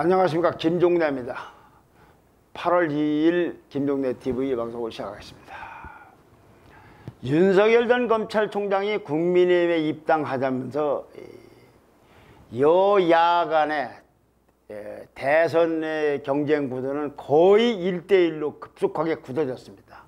안녕하십니까, 김종래입니다. 8월 2일 김종래 TV 방송을 시작하겠습니다. 윤석열 전 검찰총장이 국민의힘에 입당하자면서 여야 간의 대선의 경쟁 구도는 거의 1대1로 급속하게 굳어졌습니다.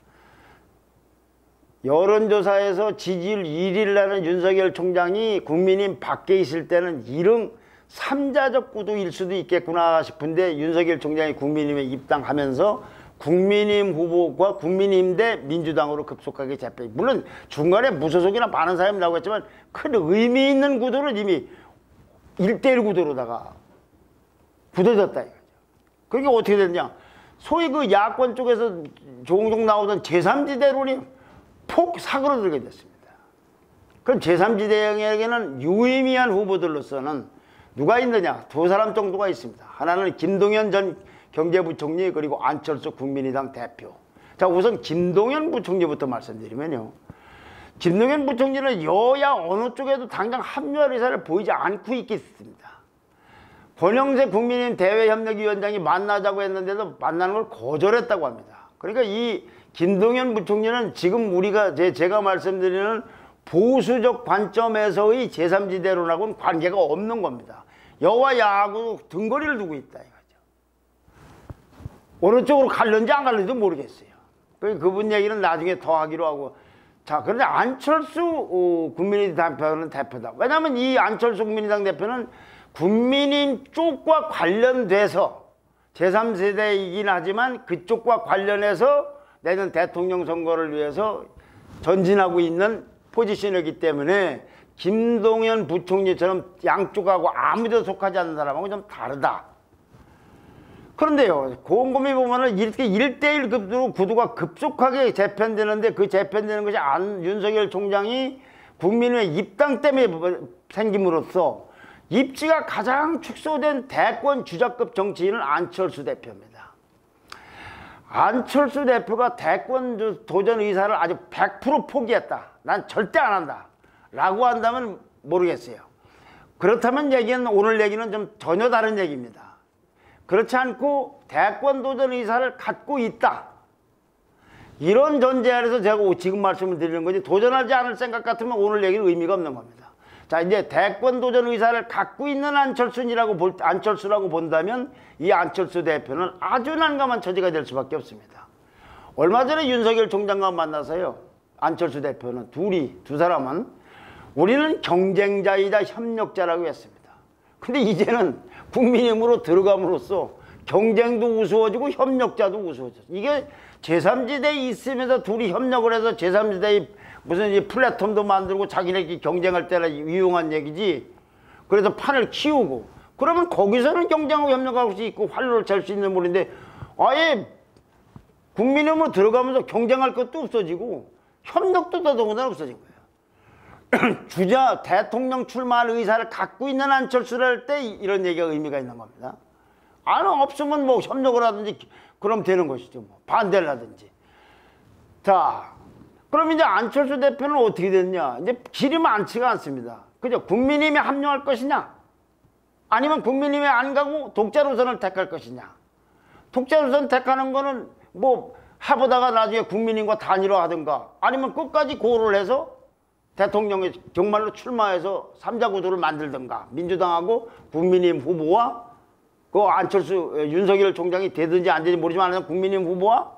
여론조사에서 지지율 1위를 하는 윤석열 총장이 국민의힘 밖에 있을 때는 이런 3자적 구도일 수도 있겠구나 싶은데, 윤석열 총장이 국민의힘에 입당하면서 국민의힘 후보가 국민의힘 대 민주당으로 급속하게 재편. 물론 중간에 무소속이나 많은 사람이 나오겠지만 큰 의미 있는 구도는 이미 1대1 구도로다가 굳어졌다 이거죠. 그러니까 어떻게 됐냐, 소위 그 야권 쪽에서 종종 나오던 제3지대론이 폭 사그러들게 됐습니다. 그럼 제3지대에게는 유의미한 후보들로서는 누가 있느냐? 두 사람 정도가 있습니다. 하나는 김동연 전 경제부총리, 그리고 안철수 국민의당 대표. 자, 우선 김동연 부총리부터 말씀드리면요, 김동연 부총리는 여야 어느 쪽에도 당장 합류할 의사를 보이지 않고 있겠습니다. 권영세 국민의힘 대외협력위원장이 만나자고 했는데도 만나는 걸 거절했다고 합니다. 그러니까 이 김동연 부총리는 지금 우리가 제가 말씀드리는 보수적 관점에서의 제3지대론하고는 관계가 없는 겁니다. 여와 야하고 등거리를 두고 있다 이거죠. 어느 쪽으로 갈는지 안 갈는지도 모르겠어요. 그분 얘기는 나중에 더 하기로 하고. 자, 그런데 안철수 국민의당 대표는 대표다. 왜냐하면 이 안철수 국민의당 대표는 국민의힘 쪽과 관련돼서 제3세대이긴 하지만 그쪽과 관련해서 내년 대통령 선거를 위해서 전진하고 있는 포지션이기 때문에 김동연 부총리처럼 양쪽하고 아무데도 속하지 않는 사람하고 좀 다르다. 그런데요, 곰곰이 보면은 이렇게 1대1 구도가 급속하게 재편되는데, 그 재편되는 것이 윤석열 총장이 국민의힘 입당 때문에 생김으로써 입지가 가장 축소된 대권 주자급 정치인은 안철수 대표입니다. 안철수 대표가 대권 도전 의사를 아주 100% 포기했다, 난 절대 안 한다 라고 한다면 모르겠어요. 그렇다면 오늘 얘기는 좀 전혀 다른 얘기입니다. 그렇지 않고 대권 도전 의사를 갖고 있다, 이런 전제 아래서 제가 지금 말씀을 드리는 거지, 도전하지 않을 생각 같으면 오늘 얘기는 의미가 없는 겁니다. 자, 이제 대권 도전 의사를 갖고 있는 안철수라고 본다면 이 안철수 대표는 아주 난감한 처지가 될 수밖에 없습니다. 얼마 전에 윤석열 총장과 만나서요, 안철수 대표는 두 사람은 우리는 경쟁자이자 협력자라고 했습니다. 근데 이제는 국민의힘으로 들어감으로써 경쟁도 우스워지고 협력자도 우스워졌어요. 이게 제3지대에 있으면서 둘이 협력을 해서 제3지대에 무슨 이 플랫폼도 만들고 자기네끼리 경쟁할 때나 이용한 얘기지. 그래서 판을 키우고 그러면 거기서는 경쟁하고 협력할 수 있고 활로를 찰 수 있는 분인데, 아예 국민의힘으로 들어가면서 경쟁할 것도 없어지고 협력도 더더군다나 없어진 거예요. 주자 대통령 출마할 의사를 갖고 있는 안철수를 할 때 이런 얘기가 의미가 있는 겁니다. 아니, 없으면 뭐 협력을 하든지 그럼 되는 것이죠. 뭐 반대를 하든지. 자, 그럼 이제 안철수 대표는 어떻게 됐냐? 이제 길이 많지가 않습니다. 그죠? 국민의힘에 합류할 것이냐? 아니면 국민의힘에 안 가고 독자 노선을 택할 것이냐? 독자 노선 택하는 거는 뭐 해보다가 나중에 국민의힘과 단일화하든가, 아니면 끝까지 고를 해서 대통령에 정말로 출마해서 3자 구도를 만들든가, 민주당하고 국민의힘 후보와 그 안철수 윤석열 총장이 되든지 안 되든지 모르지만 국민의힘 후보와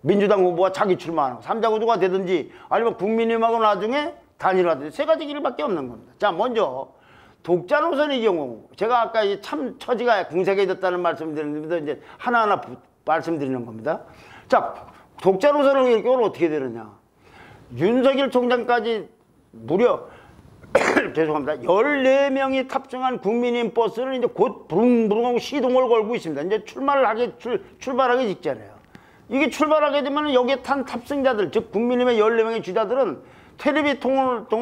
민주당 후보가 자기 출마하는 3자 구도가 되든지, 아니면 국민의힘하고 나중에 단일화되든지, 세 가지 길밖에 없는 겁니다. 자, 먼저 독자 노선의 경우, 제가 아까 참 처지가 궁색해졌다는 말씀드렸는데 이제 하나하나 말씀드리는 겁니다. 자, 독자 노선의 경우는 어떻게 되느냐? 윤석열 총장까지 무려 죄송합니다, 14명이 탑승한 국민의힘 버스는 이제 곧 부릉부릉하고 시동을 걸고 있습니다. 이제 출발하기 직전이에요. 이게 출발하게 되면 여기에 탄 탑승자들, 즉 국민의힘의 14명의 주자들은 텔레비 토론을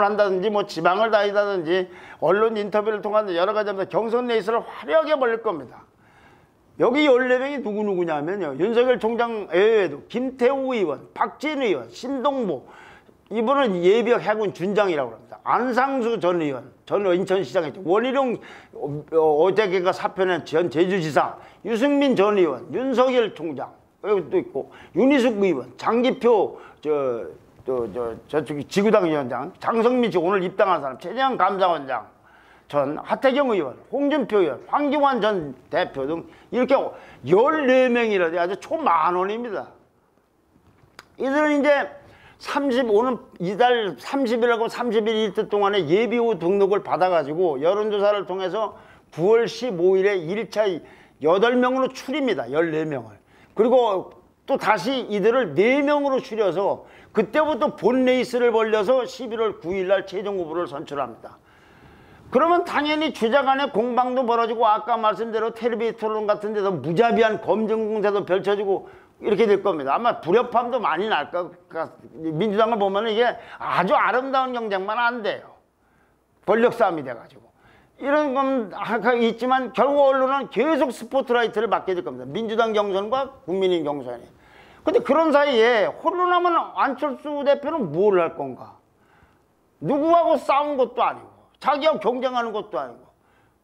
한다든지, 뭐 지방을 다니다든지, 언론 인터뷰를 통한 여러 가지 경선 레이스를 화려하게 벌릴 겁니다. 여기 14명이 누구냐면요, 윤석열 총장 외에도 김태우 의원, 박진 의원, 신동보, 이분은 예비역 해군 준장이라고 합니다. 안상수 전 의원, 전 인천시장에 있죠. 원희룡 어제개가 사표낸 전 제주지사, 유승민 전 의원, 윤석열 총장 여기도 있고, 윤희숙 의원, 장기표 저쪽이 지구당 위원장, 장성민 씨 오늘 입당한 사람, 최재형 감사원장, 전 하태경 의원, 홍준표 의원, 황교안 전 대표 등 이렇게 14명이라도 아주 초만원입니다. 이들은 이제 오늘 이달 30일하고 31일 이틀 동안에 예비후 등록을 받아가지고 여론조사를 통해서 9월 15일에 1차 8명으로 추립니다. 14명을. 그리고 또 다시 이들을 4명으로 추려서 그때부터 본 레이스를 벌려서 11월 9일 날 최종 후보를 선출합니다. 그러면 당연히 주자 간의 공방도 벌어지고 아까 말씀대로 텔레비전 토론 같은 데서 무자비한 검증 공세도 펼쳐지고 이렇게 될 겁니다. 아마 불협화음도 많이 날 것 같아요. 민주당을 보면 이게 아주 아름다운 경쟁만 안 돼요. 권력 싸움이 돼가지고. 이런 건 있지만 결국 언론은 계속 스포트라이트를 받게 될 겁니다. 민주당 경선과 국민의힘 경선이. 근데 그런 사이에 홀로 남은 안철수 대표는 뭘 할 건가? 누구하고 싸운 것도 아니고 자기하고 경쟁하는 것도 아니고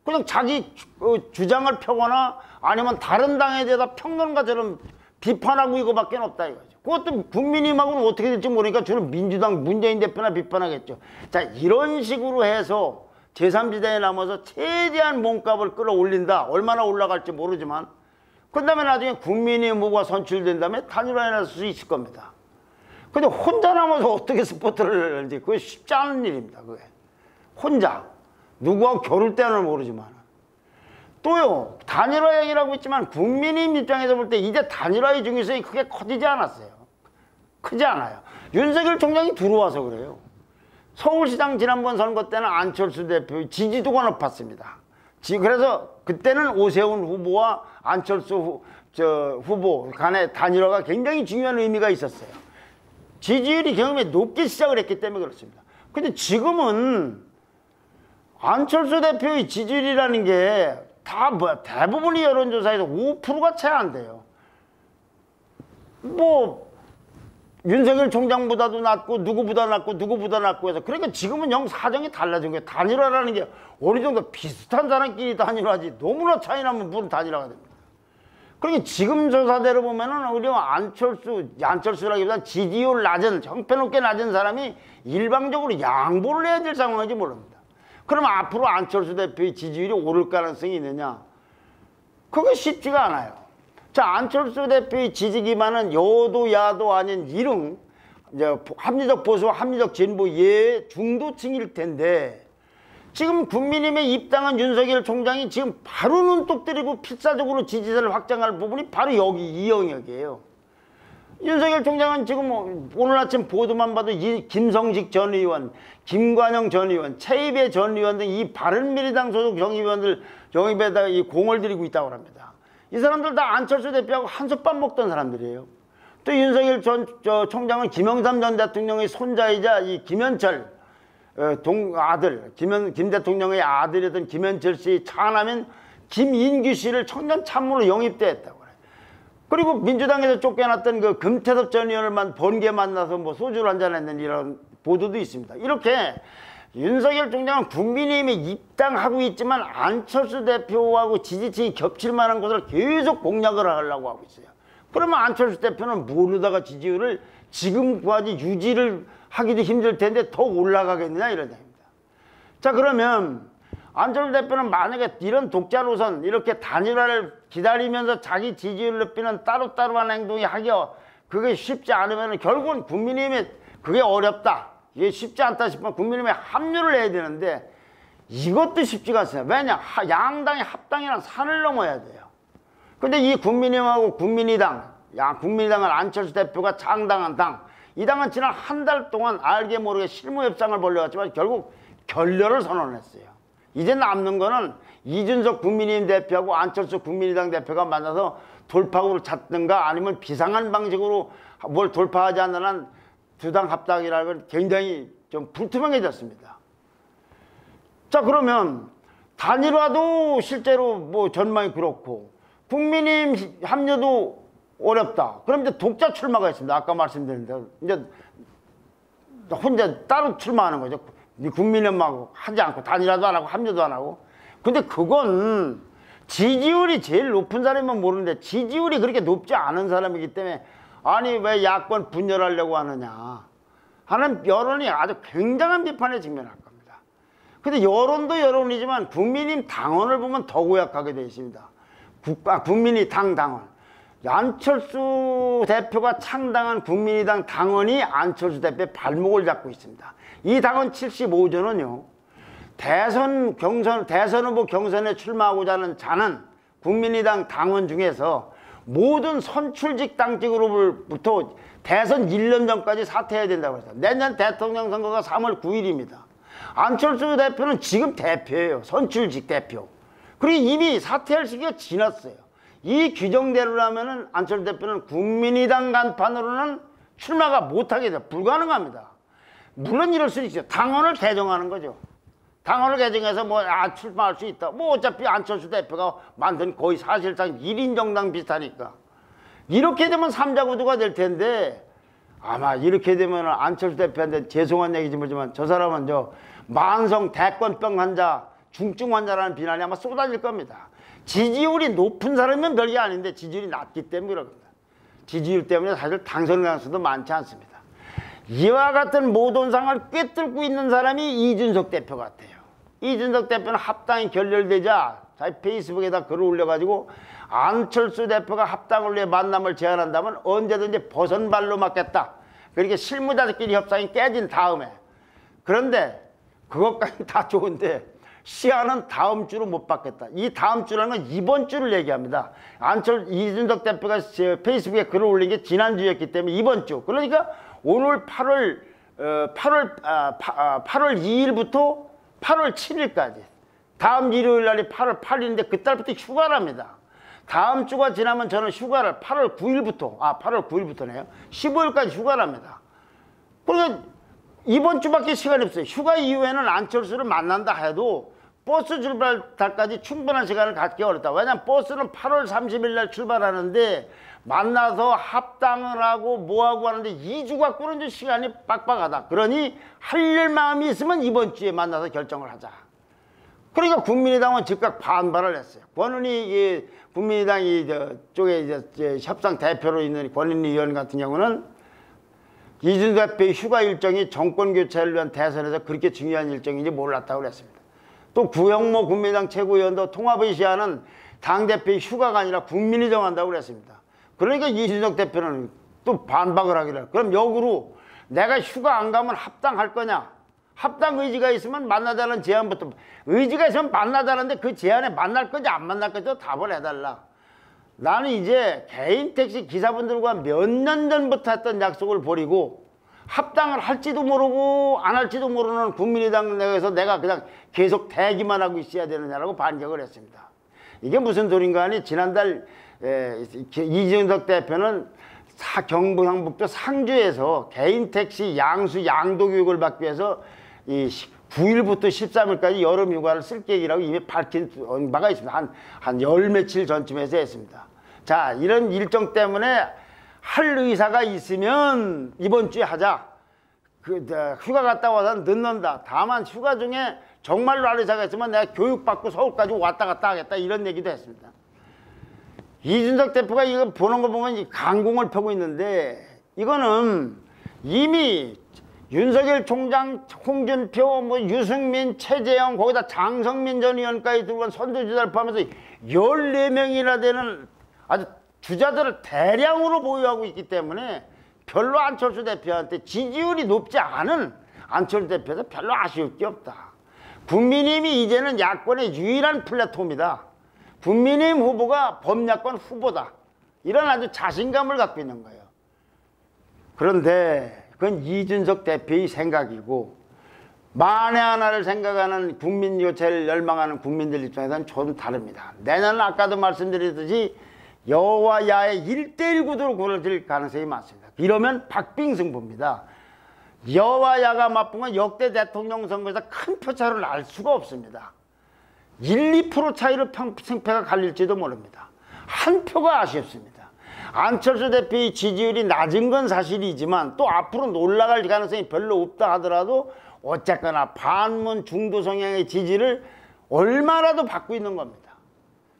그냥 자기 주장을 펴거나 아니면 다른 당에 대해서 평론가처럼 비판하고 이거밖에 없다 이거죠. 그것도 국민의힘하고는 어떻게 될지 모르니까 주로 민주당 문재인 대표나 비판하겠죠. 자, 이런 식으로 해서 제3지대에 남아서 최대한 몸값을 끌어올린다. 얼마나 올라갈지 모르지만 그 다음에 나중에 국민의힘 후보가 선출된 다음에 단일화해 낼 수 있을 겁니다. 근데 혼자 남아서 어떻게 스포트를 내는지 그게 쉽지 않은 일입니다. 그게 혼자 누구하고 겨룰 때는 모르지만 또요, 단일화 얘기를 하고 있지만 국민의힘 입장에서 볼 때 이제 단일화의 중요성이 크게 커지지 않았어요. 크지 않아요. 윤석열 총장이 들어와서 그래요. 서울시장 지난번 선거 때는 안철수 대표의 지지도가 높았습니다. 그래서 그때는 오세훈 후보와 안철수 후보 간의 단일화가 굉장히 중요한 의미가 있었어요. 지지율이 경험에 높게 시작을 했기 때문에 그렇습니다. 근데 지금은 안철수 대표의 지지율이라는 게 다 대부분이 여론조사에서 5%가 채 안 돼요. 뭐 윤석열 총장보다도 낮고 누구보다 낮고 해서 그러니까 지금은 영 사정이 달라진 거예요. 단일화라는 게 어느 정도 비슷한 사람끼리 단일화지 너무나 차이 나면 무슨 단일화가 됩니다. 그러니까 지금 조사대로 보면은 오히려 안철수라기보다는 지지율 낮은 형편없게 낮은 사람이 일방적으로 양보를 해야 될 상황인지 모릅니다. 그럼 앞으로 안철수 대표의 지지율이 오를 가능성이 있느냐? 그게 쉽지가 않아요. 자, 안철수 대표의 지지 기반은 여도 야도 아닌 이릉 이제 합리적 보수, 합리적 진보 예 중도층일 텐데 지금 국민의힘에 입당한 윤석열 총장이 지금 바로 눈독 들이고 필사적으로 지지세를 확장할 부분이 바로 여기 이 영역이에요. 윤석열 총장은 지금 오늘 아침 보도만 봐도 김성식 전 의원, 김관영 전 의원, 최입의 전 의원 등 이 바른미래당 소속 영입에다가 이 공을 들이고 있다고 합니다. 이 사람들 다 안철수 대표하고 한솥밥 먹던 사람들이에요. 또 윤석열 총장은 김영삼 전 대통령의 손자이자 이 김현철 아들, 김 대통령의 아들이던 김현철 씨의 차남인 김인규 씨를 청년 참모로 영입됐다고. 그리고 민주당에서 쫓겨났던 그 금태섭 전 의원을 번개 만나서 뭐 소주를 한잔했는 이런 보도도 있습니다. 이렇게 윤석열 총장은 국민의힘에 입당하고 있지만 안철수 대표하고 지지층이 겹칠 만한 것을 계속 공략을 하려고 하고 있어요. 그러면 안철수 대표는 모르다가 지지율을 지금까지 유지를 하기도 힘들 텐데 더 올라가겠느냐 이런 얘기입니다. 자, 그러면 안철수 대표는 만약에 이런 독자 노선 이렇게 단일화를 기다리면서 자기 지지율을 높이는 따로따로한 행동이 하기가 그게 쉽지 않으면 결국은 국민의힘에 그게 어렵다. 이게 쉽지 않다 싶으면 국민의힘에 합류를 해야 되는데 이것도 쉽지가 않습니다. 왜냐? 양당의 합당이란 산을 넘어야 돼요. 근데 이 국민의힘하고 국민의당은 안철수 대표가 창당한 당, 이 당은 지난 한 달 동안 알게 모르게 실무 협상을 벌려왔지만 결국 결렬을 선언했어요. 이제 남는 거는 이준석 국민의힘 대표하고 안철수 국민의당 대표가 만나서 돌파구를 찾든가 아니면 비상한 방식으로 뭘 돌파하지 않는 한 두 당 합당이라는 건 굉장히 좀 불투명해졌습니다. 자, 그러면 단일화도 실제로 뭐 전망이 그렇고 국민의힘 합류도 어렵다. 그럼 이제 독자 출마가 있습니다. 아까 말씀드린 대로 이제 혼자 따로 출마하는 거죠. 국민연합하고 하지 않고 단일화도 안 하고 합류도 안 하고. 근데 그건 지지율이 제일 높은 사람이면 모르는데 지지율이 그렇게 높지 않은 사람이기 때문에 아니 왜 야권 분열하려고 하느냐 하는 여론이 아주 굉장한 비판에 직면할 겁니다. 근데 여론도 여론이지만 국민의힘 당원을 보면 더 고약하게 되어 있습니다. 국민의당 당원. 안철수 대표가 창당한 국민의당 당원이 안철수 대표의 발목을 잡고 있습니다. 이 당원 75조는요. 대선 후보 경선에 출마하고자 하는 자는 국민의당 당원 중에서 모든 선출직 당직으로부터 대선 1년 전까지 사퇴해야 된다고 했어요. 내년 대통령 선거가 3월 9일입니다. 안철수 대표는 지금 대표예요. 선출직 대표. 그리고 이미 사퇴할 시기가 지났어요. 이 규정대로라면은 안철수 대표는 국민의당 간판으로는 출마가 못하게 돼요. 불가능합니다. 물론 이럴 수 있죠. 당원을 개정하는 거죠. 당원을 개정해서 출마할 수 있다. 어차피 안철수 대표가 만든 거의 사실상 1인 정당 비슷하니까. 이렇게 되면 삼자구도가 될 텐데 아마 이렇게 되면 안철수 대표한테 죄송한 얘기지 모르지만 저 사람은 만성 대권병 환자, 중증 환자라는 비난이 아마 쏟아질 겁니다. 지지율이 높은 사람이면 별게 아닌데 지지율이 낮기 때문에 그럽니다. 지지율 때문에 사실 당선 가능성도 많지 않습니다. 이와 같은 모돈상을 꿰뚫고 있는 사람이 이준석 대표 같아요. 이준석 대표는 합당이 결렬되자 자기 페이스북에다 글을 올려가지고 안철수 대표가 합당을 위해 만남을 제안한다면 언제든지 버선발로 맞겠다. 그렇게 실무자들끼리 협상이 깨진 다음에. 그런데 그것까지 다 좋은데 시한은 다음 주로 못 받겠다. 이 다음 주라는 건 이번 주를 얘기합니다. 이준석 대표가 페이스북에 글을 올린 게 지난주였기 때문에 이번 주. 그러니까 오늘 8월 2일부터 8월 7일까지 다음 일요일 날이 8월 8일인데 그달부터 휴가랍니다. 다음 주가 지나면 저는 휴가를 8월 9일부터네요. 15일까지 휴가랍니다. 그러니까 이번 주밖에 시간이 없어요. 휴가 이후에는 안철수를 만난다 해도 버스 출발까지 충분한 시간을 갖기 어렵다. 왜냐하면 버스는 8월 30일 날 출발하는데 만나서 합당을 하고 뭐하고 하는데 2주 갖고는 좀 시간이 빡빡하다. 그러니 할 마음이 있으면 이번 주에 만나서 결정을 하자. 그러니까 국민의당은 즉각 반발을 했어요. 권은희 국민의당 쪽에 이제 협상 대표로 있는 권은희 의원 같은 경우는 이준석 대표의 휴가 일정이 정권 교체를 위한 대선에서 그렇게 중요한 일정인지 몰랐다고 그랬습니다. 또 구영모 국민의당 최고위원도 통합의 시한은 당대표의 휴가가 아니라 국민이 정한다고 그랬습니다. 그러니까 이준석 대표는 또 반박을 하기를. 그럼 역으로 내가 휴가 안 가면 합당할 거냐? 합당 의지가 있으면 만나자는 제안부터. 의지가 있으면 만나자는데 그 제안에 만날 건지 안 만날 건지 답을 해달라. 나는 이제 개인 택시 기사분들과 몇 년 전부터 했던 약속을 버리고 합당을 할지도 모르고 안 할지도 모르는 국민의당 내에서 내가 그냥 계속 대기만 하고 있어야 되느냐라고 반격을 했습니다. 이게 무슨 소린가 하니 지난달 이준석 대표는 경북 향북도 상주에서 개인 택시 양도 교육을 받기 위해서 9일부터 13일까지 여름 휴가를 쓸 계획이라고 이미 밝힌 바가 있습니다. 한 열 며칠 전쯤에서 했습니다. 자, 이런 일정 때문에 할 의사가 있으면 이번 주에 하자. 휴가 갔다 와서 늦는다. 다만 휴가 중에 정말로 할 의사가 있으면 내가 교육받고 서울까지 왔다 갔다 하겠다. 이런 얘기도 했습니다. 이준석 대표가 이거 보는 거 보면 강공을 펴고 있는데 이거는 이미 윤석열 총장, 홍준표, 유승민, 최재형, 거기다 장성민 전 의원까지 들어간 선두주자를 포함해서 14명이나 되는 아주 주자들을 대량으로 보유하고 있기 때문에 별로 안철수 대표한테 지지율이 높지 않은 안철수 대표에서 별로 아쉬울 게 없다. 국민의힘이 이제는 야권의 유일한 플랫폼이다. 국민의힘 후보가 범야권 후보다. 이런 아주 자신감을 갖고 있는 거예요. 그런데 그건 이준석 대표의 생각이고 만에 하나를 생각하는 국민 교체를 열망하는 국민들 입장에서는 좀 다릅니다. 내년은 아까도 말씀드렸듯이 여와 야의 1대1 구도로 벌어질 가능성이 많습니다. 이러면 박빙승부입니다. 여와 야가 맞붙으면 역대 대통령 선거에서 큰 표차를 날 수가 없습니다. 1, 2% 차이로 승패가 갈릴지도 모릅니다. 한 표가 아쉽습니다. 안철수 대표의 지지율이 낮은 건 사실이지만 또 앞으로 올라갈 가능성이 별로 없다 하더라도 어쨌거나 반문 중도 성향의 지지를 얼마라도 받고 있는 겁니다.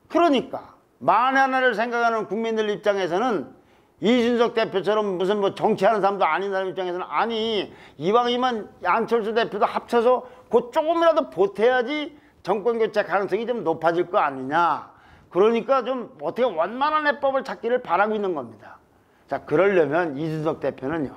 그러니까 만에 하나를 생각하는 국민들 입장에서는 이준석 대표처럼 무슨 뭐 정치하는 사람도 아닌 사람 입장에서는 아니 이왕이면 안철수 대표도 합쳐서 그 조금이라도 보태야지 정권 교체 가능성이 좀 높아질 거 아니냐. 그러니까 좀 어떻게 원만한 해법을 찾기를 바라고 있는 겁니다. 자, 그러려면 이준석 대표는요.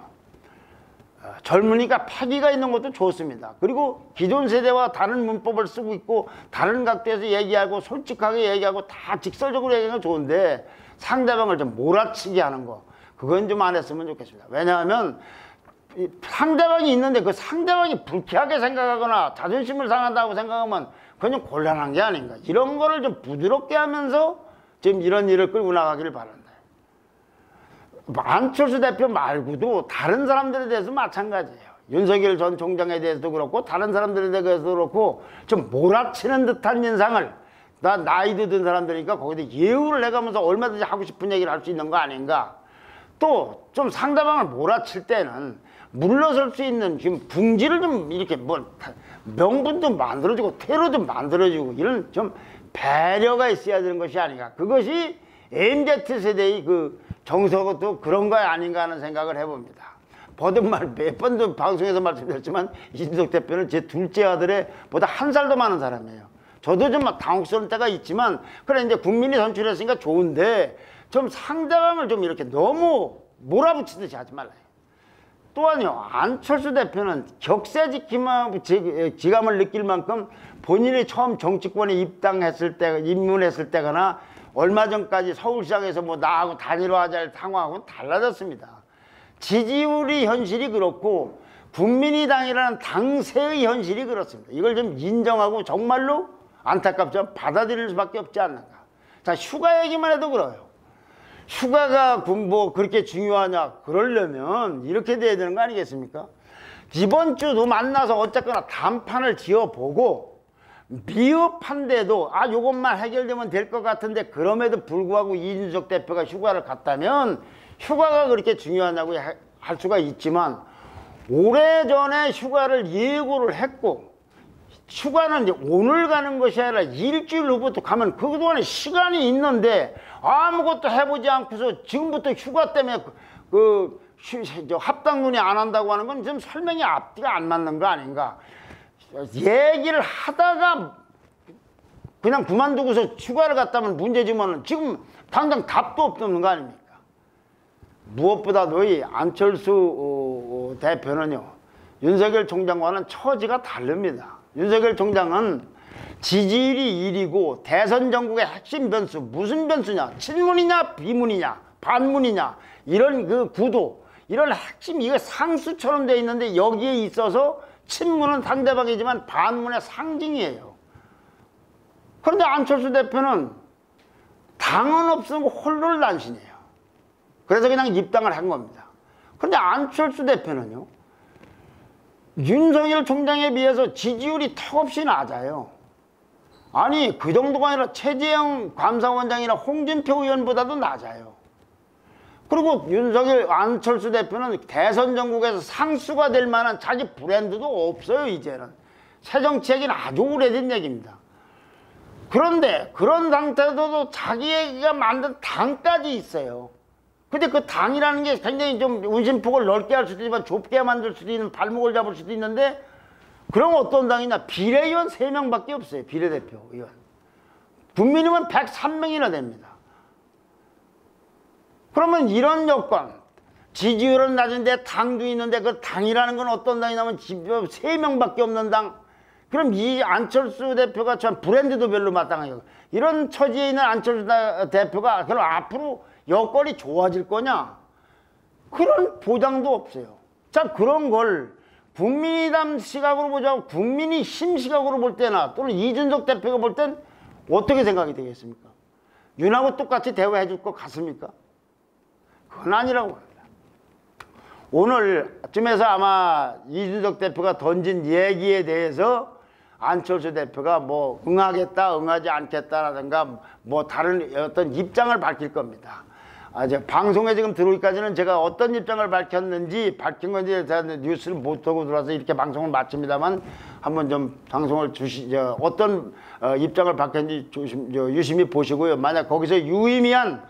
젊으니까 패기가 있는 것도 좋습니다. 그리고 기존 세대와 다른 문법을 쓰고 있고 다른 각도에서 얘기하고 솔직하게 얘기하고 다 직설적으로 얘기하는 건 좋은데 상대방을 좀 몰아치게 하는 거 그건 좀 안 했으면 좋겠습니다. 왜냐하면 상대방이 있는데 그 상대방이 불쾌하게 생각하거나 자존심을 상한다고 생각하면 그건 곤란한 게 아닌가. 이런 거를 좀 부드럽게 하면서 지금 이런 일을 끌고 나가기를 바란다. 안철수 대표 말고도 다른 사람들에 대해서 마찬가지예요. 윤석열 전 총장에 대해서도 그렇고 다른 사람들에 대해서도 그렇고 좀 몰아치는 듯한 인상을 나이도 든 사람들이니까 거기다 예우를 해가면서 얼마든지 하고 싶은 얘기를 할 수 있는 거 아닌가. 또 좀 상대방을 몰아칠 때는 물러설 수 있는 지금 붕지를 좀 이렇게 뭐 명분도 만들어주고 테러도 만들어주고 이런 좀 배려가 있어야 되는 것이 아닌가. 그것이 MZ세대의 그 정서도 그런 거 아닌가 하는 생각을 해봅니다. 버든말 몇 번도 방송에서 말씀드렸지만 이준석 대표는 제 둘째 아들의 보다 한 살도 많은 사람이에요. 저도 좀 당혹스러운 때가 있지만 그래 이제 국민이 선출했으니까 좋은데 좀 상대방을 좀 이렇게 너무 몰아붙이듯이 하지 말아요. 또한요 안철수 대표는 격세지감을 느낄 만큼 본인이 처음 정치권에 입문했을 때거나 얼마 전까지 서울시장에서 뭐 나하고 단일화하자 할 상황하고는 달라졌습니다. 지지율이 현실이 그렇고 국민의당이라는 당세의 현실이 그렇습니다. 이걸 좀 인정하고 정말로 안타깝지만 받아들일 수밖에 없지 않는가. 자, 휴가 얘기만 해도 그래요. 휴가가 뭐 그렇게 중요하냐. 그러려면 이렇게 돼야 되는 거 아니겠습니까? 이번 주도 만나서 어쨌거나 단판을 지어보고 미흡한데도 요것만 해결되면 될 것 같은데 그럼에도 불구하고 이준석 대표가 휴가를 갔다면 휴가가 그렇게 중요하냐고 할 수가 있지만 오래전에 휴가를 예고를 했고 휴가는 이제 오늘 가는 것이 아니라 일주일 후부터 가면 그동안에 시간이 있는데 아무것도 해보지 않고서 지금부터 휴가 때문에 합당논의 안 한다고 하는 건 좀 설명이 앞뒤가 안 맞는 거 아닌가. 얘기를 하다가 그냥 그만두고서 휴가를 갔다면 문제지만 지금 당장 답도 없는 거 아닙니까? 무엇보다도 이 안철수 대표는요 윤석열 총장과는 처지가 다릅니다. 윤석열 총장은 지지율이 1위고 대선 전국의 핵심 변수 무슨 변수냐, 친문이냐 비문이냐 반문이냐 이런 그 구도 이런 핵심 이거 상수처럼 돼 있는데 여기에 있어서 친문은 상대방이지만 반문의 상징이에요. 그런데 안철수 대표는 당은 없으면 홀로난신이에요. 그래서 그냥 입당을 한 겁니다. 그런데 안철수 대표는요 윤석열 총장에 비해서 지지율이 턱없이 낮아요. 아니 그 정도가 아니라 최재형 감사원장이나 홍준표 의원보다도 낮아요. 그리고 안철수 대표는 대선 전국에서 상수가 될 만한 자기 브랜드도 없어요. 이제는 새정치에게는 아주 오래된 얘기입니다. 그런데 그런 상태에서도 자기가 만든 당까지 있어요. 근데 그 당이라는 게 굉장히 좀 운신폭을 넓게 할 수도 있지만 좁게 만들 수도 있는 발목을 잡을 수도 있는데 그럼 어떤 당이냐. 비례의원 3명밖에 없어요. 비례대표 의원. 국민의원 103명이나 됩니다. 그러면 이런 여건 지지율은 낮은데 당도 있는데 그 당이라는 건 어떤 당이냐면 3명밖에 없는 당. 그럼 이 안철수 대표가 참 브랜드도 별로 마땅해요. 이런 처지에 있는 안철수 대표가 그럼 앞으로 여건이 좋아질 거냐? 그런 보장도 없어요. 자, 그런 걸 국민의당 시각으로 보자고 국민의힘 시각으로 볼 때나 또는 이준석 대표가 볼 땐 어떻게 생각이 되겠습니까? 윤하고 똑같이 대우해 줄 것 같습니까? 그건 아니라고 합니다. 오늘쯤에서 아마 이준석 대표가 던진 얘기에 대해서 안철수 대표가 뭐 응하겠다 응하지 않겠다라든가 뭐 다른 어떤 입장을 밝힐 겁니다. 방송에 지금 들어오기까지는 제가 어떤 입장을 밝힌 건지 제가 뉴스를 못 보고 들어와서 이렇게 방송을 마칩니다만 한번 좀 방송을 어떤 입장을 밝혔는지 유심히 보시고요. 만약 거기서 유의미한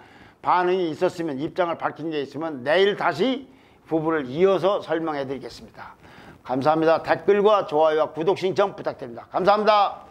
반응이 있었으면, 입장을 밝힌 게 있으면 내일 다시 부분을 이어서 설명해 드리겠습니다. 감사합니다. 댓글과 좋아요와 구독 신청 부탁드립니다. 감사합니다.